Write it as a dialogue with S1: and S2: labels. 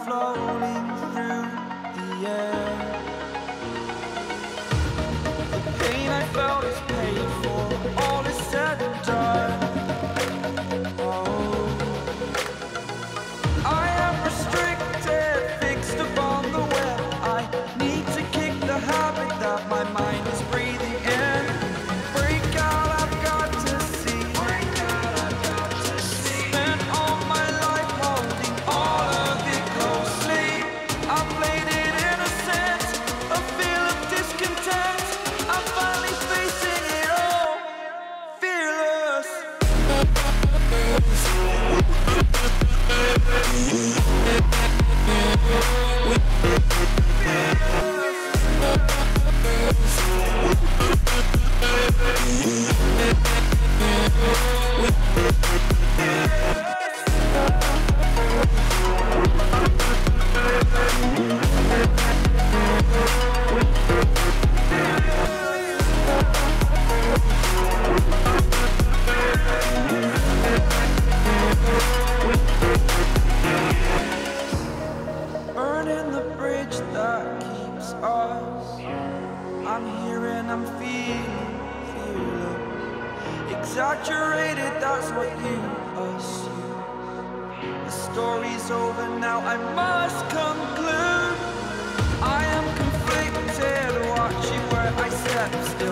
S1: floating through the air. The pain I felt is paid for, all is said and done. Oh, I am restricted, fixed upon the web. I need to kick the habit that my mind is breathing in. Break out, I've got to see. Break out, I've got to see. Spent all my life holding all of it closely. I played it innocent, a feel of discontent. I'm finally facing it all, fearless. Burning the bridge that keeps us. I'm here and I'm feeling fearless. Exaggerated, that's what you assume. The story's over now, I must conclude. I am conflicted, watching where I step still.